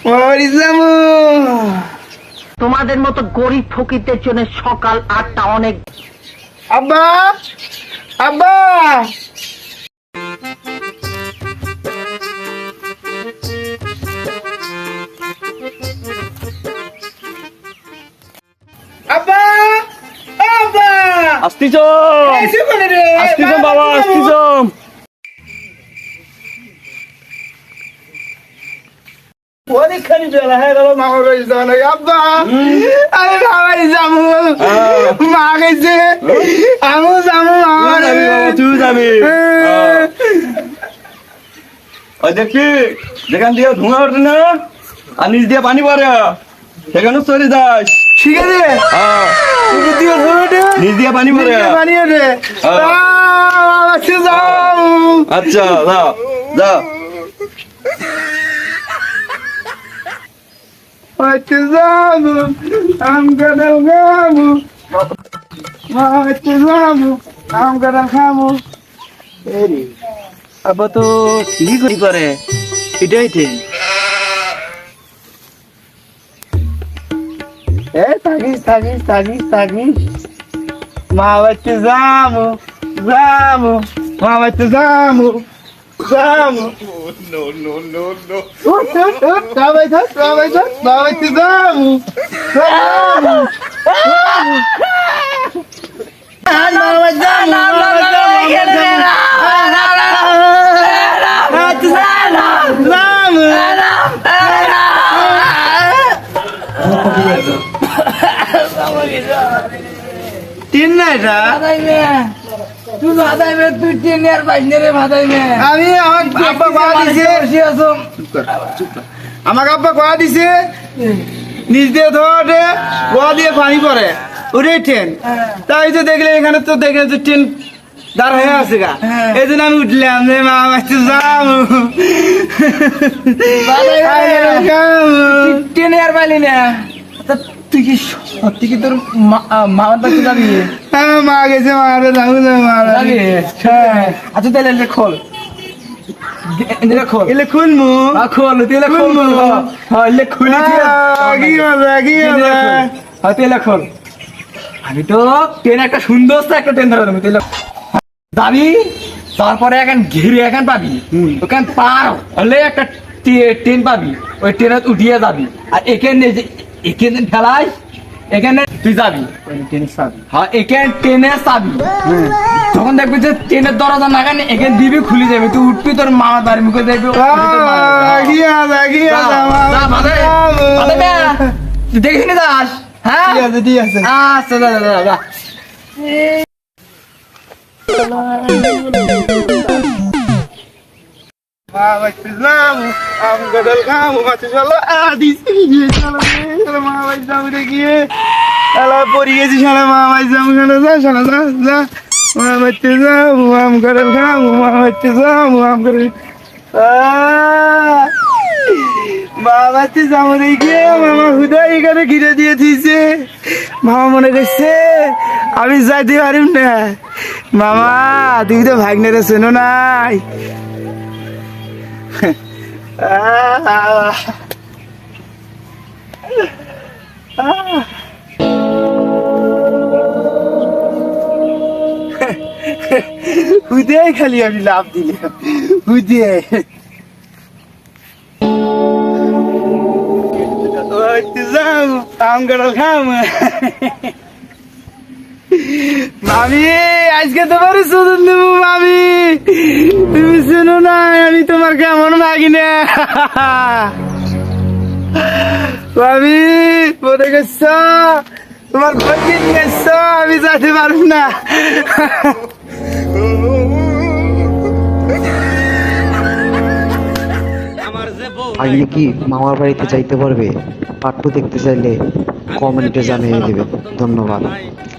বাড়ি যাবো। তোমাদের মতো গরিব ফকিরদের জন্য সকাল 8টা অনেক। আব্বা, আব্বা, আব্বা, আব্বা, আসতিছ এসে কোনে রে? আসতিছ বাবা আসতিছ। অনেকখানি বেলা হয়ে গেল, মা বাড়ি যাওয়া নাই। আব্বা, আরে মা বাড়ি যাবো, মা গেছে, আমিও যাবো মা বাড়ি। তুই যাবি ওই দেখবি যেখান দিয়ে ধোঁয়া ওঠে না আর নিচ দিয়ে পানি পড়ে সেখানে চলে যাস। ঠিক আছে, নিচ দিয়ে পানি পড়ে। পানি ওঠে। আচ্ছা যা যা। আবার তো কি করি করে এটাই ঠিক। থাকিস থাকিস থাকিস থাকিস, মা বাড়িতে যাবো যাবো, মা বাড়িতে যাবো যাবো। সবাই থাক সবাই থাক, মা বাড়িতে যাবো যাবো। তিন না এটা তুই ভাতাই মে, তুই টেনের বাইনে রে ভাতাই মে। আমি আমার আব্বা কয়া দিছে, আমাকে আব্বা কয়া দিছে নিজ দিয়ে ধরে গোয়া দিয়ে পানি পড়ে ওটাই ট্রেন। তাই তো দেখলে এখানে তো দেখলে তো ট্রেন দাঁড় হয়ে আছে গা, এই জন্য আমি উঠলাম যে মা মাছতে যাবো। টেনে আর পাইলি না। তা তুই কি সত্যি কি তোর মামার বাড়িতে যাবি? হ্যাঁ মা গেছে, মারে যাবো মারা। যাবি? আচ্ছা তাহলে এটা খোল, এটা খোল, এলে খুলমু খোল, তুই এটা খোল। হ্যাঁ এলে খুলে কি মজা কি মজা। হ্যাঁ তুই এটা খোল। আমি তো ট্রেন একটা সুন্দর একটা ট্রেন ধরে দেবো। তুই যাবি, তারপরে এখন ঘিরে এখন পাবি, ওখান পার হলে একটা ট্রেন পাবি, ওই ট্রেনে উঠিয়ে যাবি। আর এখানে এখানে ফেলাই, এখানে তুই যাবি হ্যাঁ এখানে ট্রেনে চাবি। তখন দেখবি যে ট্রেনের দরজা নাগানে এখানে দিবি, খুলে যাবে, তুই উঠবি, তোর মামার বাড়ির মুখে দেখবি। কি মজা কি মজা। তুই দেখিস নি দাস? হ্যাঁ ঠিক আছে ঠিক আছে। আচ্ছা যা যা যা। মা বাড়িতে যাবো, আম কাঁঠাল খাবো, মাছ চলো দিছি চলো চলো মা বাড়ি যাবো রে গিয়ে। শালা পড়ে গেছি, শালা মা বাড়ি যাবো, শালা যা শালা যা যা। মা বাড়িতে যাবো, আম কাঁঠাল খাবো, মা বাড়িতে যাবো, আম কাঁঠাল। মা বাড়িতে যাবো রে গিয়ে, মামা হুদাই এখানে ঘিরে দিয়ে দিয়েছে। মামা মনে করছে আমি যাইতে পারিম না। মামা তুমি তো ভাগ্নেরে চেনো নাই। হুদে খালি আমি লাভ দিলাম, হুদে আম কাঁঠাল খাম। মামি আজকে তোমার সুযোগ দেবো মামি, তুমি শুনো না আমি তোমার কেমন মাগি না। মামি মনে গেছ তোমার ভর্তি গেছ, আমি যেতে পারব না। আইলে কি মামার বাড়িতে যাইতে পারবে? পার্ট 2 দেখতে চাইলে কমেন্টে জানিয়ে দেবেন। ধন্যবাদ।